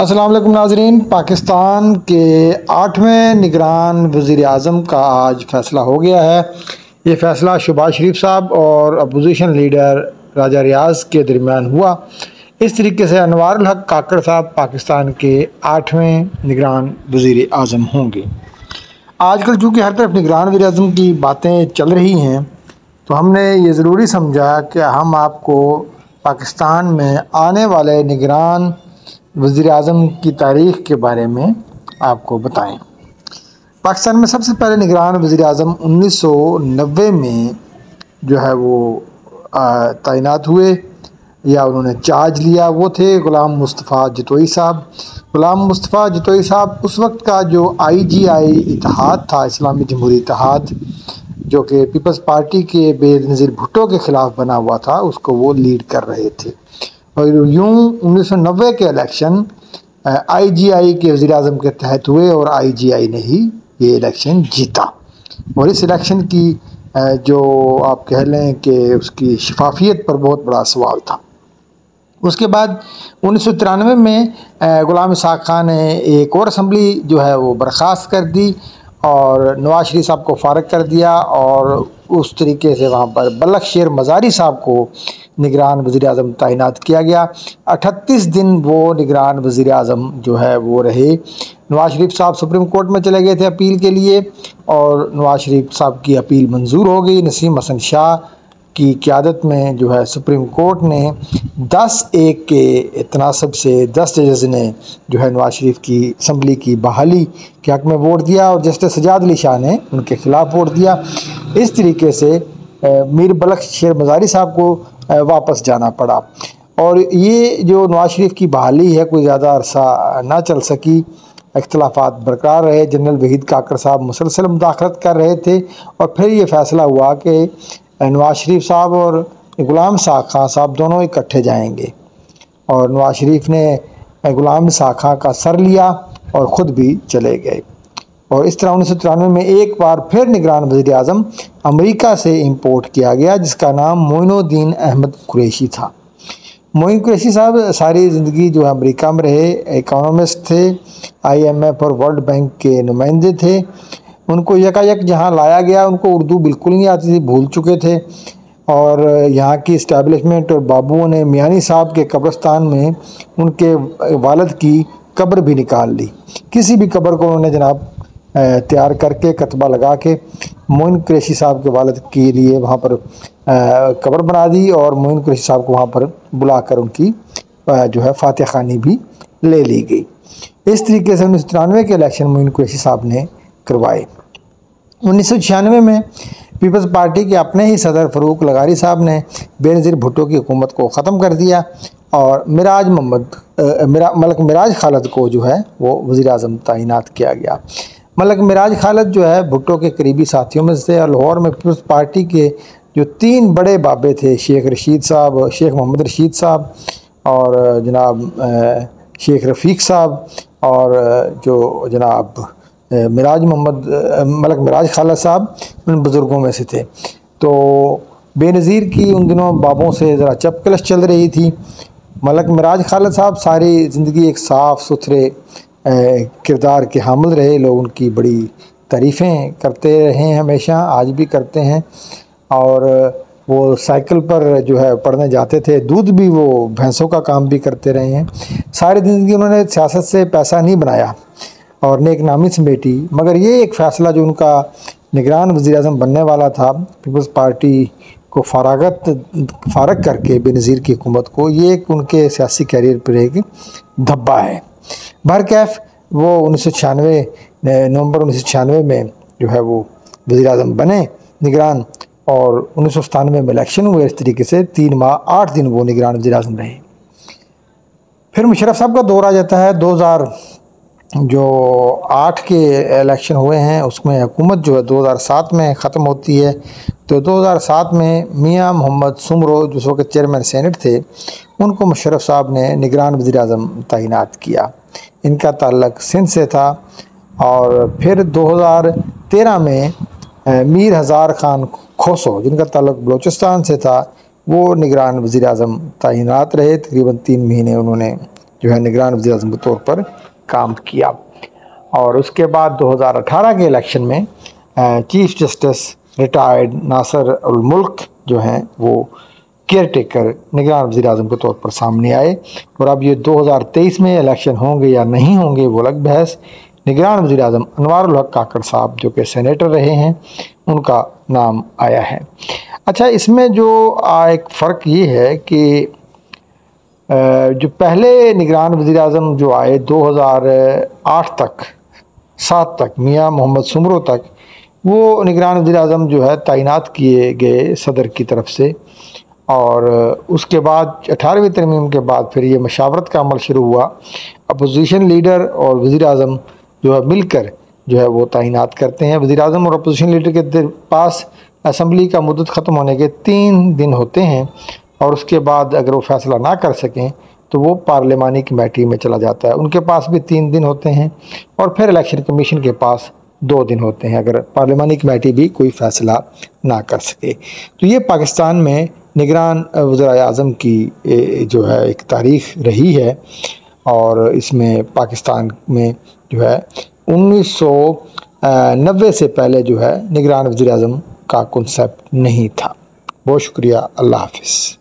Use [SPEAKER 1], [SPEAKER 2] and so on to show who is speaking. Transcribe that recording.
[SPEAKER 1] अस्सलाम वालेकुम नाजरीन। पाकिस्तान के 8वें निगरान वज़ीर आज़म का आज फ़ैसला हो गया है। ये फ़ैसला शहबाज शरीफ साहब और अपोजिशन लीडर राजा रियाज के दरमियान हुआ। इस तरीके से अनवारुल हक काकड़ साहब पाकिस्तान के 8वें निगरान वज़ीर आज़म होंगे। आजकल चूँकि हर तरफ निगरान वज़ीर आज़म की बातें चल रही हैं, तो हमने ये ज़रूरी समझा कि हम आपको पाकिस्तान में आने वाले निगरान वज़ीर आज़म की तारीख़ के बारे में आपको बताएं। पाकिस्तान में सबसे पहले निगरान वज़ीर आज़म 1990 में जो है वो तैनात हुए या उन्होंने चार्ज लिया। वो थे ग़ुलाम मुस्तफ़ा जतोई साहब। ग़ुलाम मुस्तफ़ा जतोई साहब उस वक्त का जो IGI इत्तेहाद था, इस्लामी जमहूरी इत्तेहाद, जो कि पीपल्स पार्टी के बेनज़ीर भुट्टो के ख़िलाफ़ बना हुआ था, उसको वो लीड कर रहे थे। और यूँ 1990 के इलेक्शन IGI के वज़ीर आज़म के तहत हुए और IGI ने ही ये इलेक्शन जीता। और इस इलेक्शन की जो आप कह लें कि उसकी शफाफियत पर बहुत बड़ा सवाल था। उसके बाद 1993 में ग़ुलाम इसहाक़ खान ने एक और असम्बली जो है वो बर्खास्त कर दी और नवाज शरीफ साहब को फ़ारग कर दिया और उस तरीके से वहाँ पर बलख शेर मज़ारी साहब को निगरान वज़ीर आज़म तैनात किया गया। 38 दिन वो निगरान वज़ीर आज़म जो है वो रहे। नवाज शरीफ साहब सुप्रीम कोर्ट में चले गए थे अपील के लिए और नवाज शरीफ साहब की अपील मंजूर हो गई। नसीम हसन शाह की क़यादत में जो है सुप्रीम कोर्ट ने 10-1 के तनासब से 10 जजेस ने जो है नवाज शरीफ की असम्बली की बहाली के हक़ में वोट दिया और जस्टिस सजाद अली शाह ने उनके ख़िलाफ़ वोट दिया। इस तरीके से मीर बलख शेर मज़ारी साहब को वापस जाना पड़ा और ये जो नवाज शरीफ की बहाली है कोई ज़्यादा अरसा ना चल सकी। इख्तलाफात बरकरार रहे। जनरल वहीद काकड़ साहब मुसलसल मुदाखलत कर रहे थे और फिर ये फ़ैसला हुआ कि नवाज शरीफ साहब और ग़ुलाम इसहाक़ खां साहब दोनों इकट्ठे जाएंगे और नवाज शरीफ ने ग़ुलाम इसहाक़ खां का सर लिया और ख़ुद भी चले गए। और इस तरह 1993 में एक बार फिर निगरान वज़ीर आज़म अमेरिका से इंपोर्ट किया गया, जिसका नाम मोइनुद्दीन अहमद कुरैशी था। मोइन कुरैशी साहब सारी ज़िंदगी जो है अमेरिका में रहे। इकोनॉमिस्ट थे, IMF और वर्ल्ड बैंक के नुमाइंदे थे। उनको यकायक जहाँ लाया गया उनको उर्दू बिल्कुल नहीं आती थी, भूल चुके थे और यहाँ की इस्टेब्लिशमेंट और बाबुओं ने मियानी साहब के कब्रिस्तान में उनके वालिद की कब्र भी निकाल ली। किसी भी कब्र को उन्होंने जनाब तैयार करके कतबा लगा के मोइन कुरैशी साहब के वालिद के लिए वहाँ पर कब्र बना दी और मोइन कुरैशी साहब को वहाँ पर बुलाकर उनकी जो है फातिहा ख़ानी भी ले ली गई। इस तरीके से 1993 के इलेक्शन मोइन कुरैशी साहब ने करवाए। 1996 में पीपल्स पार्टी के अपने ही सदर फ़रूक लगारी साहब ने बेनज़ीर भुट्टो की हुकूमत को ख़त्म कर दिया और मलक मिराज खालिद को जो है वो वज़ीर आज़म तैनात किया गया। मलक मिराज खालिद जो है भुट्टो के करीबी साथियों में से और लाहौर में पीपल्स पार्टी के जो 3 बड़े बाबे थे, शेख रशीद साहब, शेख मोहम्मद रशीद साहब और जनाब शेख रफ़ीक साहब और जो जनाब मलक मिराज खालिद साहब उन बुज़ुर्गों में से थे। तो बेनज़ीर की उन दिनों बाबों से ज़रा चपकलश चल रही थी। मलक मिराज खालिद साहब सारी ज़िंदगी एक साफ़ सुथरे किरदार के हामिल रहे। लोग उनकी बड़ी तारीफ़ें करते रहे हैं, हमेशा आज भी करते हैं। और वो साइकिल पर जो है पढ़ने जाते थे, दूध भी वो भैंसों का काम भी करते रहे हैं। सारी ज़िंदगी उन्होंने सियासत से पैसा नहीं बनाया और नेक नामी समेटी, मगर ये एक फ़ैसला जो उनका निगरान वज़ीर आज़म बनने वाला था, पीपल्स पार्टी को फ़ारग करके बेनज़ीर की हुकूमत को, ये एक उनके सियासी कैरियर पर एक धब्बा है। बहरकैफ वो 1996 नवंबर 1996 में जो है वो वज़ीर आज़म बने निगरान और 1997 में इलेक्शन हुए। इस तरीके से 3 माह 8 दिन वो निगरान वज़ीर आज़म रहे। फिर मुशर्रफ साहब का दौर आ जाता है। 2008 के इलेक्शन हुए हैं, उसमें हुकूमत जो है 2007 में ख़त्म होती है। तो 2007 में मियां मोहम्मद सुमरो जो उस वक्त चेयरमैन सेनेट थे, उनको मुशर्रफ साहब ने निगरान वज़ीर आज़म तैनात किया। इनका ताल्लुक़ सिंध से था। और फिर 2013 में मीर हज़ार खान खोसो जिनका ताल्लुक़ बलूचिस्तान से था, वो निगरान वज़ीर आज़म तैनात रहे। तकरीबन 3 महीने उन्होंने जो है निगरान वज़ीर आज़म के तौर पर काम किया। और उसके बाद 2018 के इलेक्शन में चीफ जस्टिस रिटायर्ड नासिर उल मुल्क जो हैं वो केयर टेकर निगरान वज़ीर आज़म के तौर पर सामने आए। और अब ये 2023 में इलेक्शन होंगे या नहीं होंगे वो अलग बहस। निगरान वज़ीर आज़म अनवारुल हक काकड़ साहब जो कि सेनेटर रहे हैं उनका नाम आया है। अच्छा, इसमें जो एक फ़र्क ये है कि जो पहले निगरान वज़ीर आज़म जो आए 2008 तक 7 तक मियाँ मोहम्मद सुमरो तक, वो निगरान वज़ीर आज़म जो है तैनात किए गए सदर की तरफ से। और उसके बाद 18वीं तरमीम के बाद फिर ये मशावरत का अमल शुरू हुआ। अपोजिशन लीडर और वज़ीर आज़म जो है मिलकर जो है वो तैनात करते हैं। वज़ीर आज़म और अपोजिशन लीडर के पास असम्बली का मुद्दत ख़त्म होने के 3 दिन होते हैं और उसके बाद अगर वो फ़ैसला ना कर सकें तो वो पार्लिमानी कमेटी में चला जाता है, उनके पास भी 3 दिन होते हैं। और फिर इलेक्शन कमीशन के पास 2 दिन होते हैं अगर पार्लिमानी कमेटी भी कोई फ़ैसला ना कर सके। तो ये पाकिस्तान में निगरान वज़ीर आज़म की जो है एक तारीख़ रही है। और इसमें पाकिस्तान में जो है 1990 से पहले जो है निगरान वज़ीर आज़म का कॉन्सेप्ट नहीं था। बहुत शुक्रिया। अल्लाह हाफ़िज़।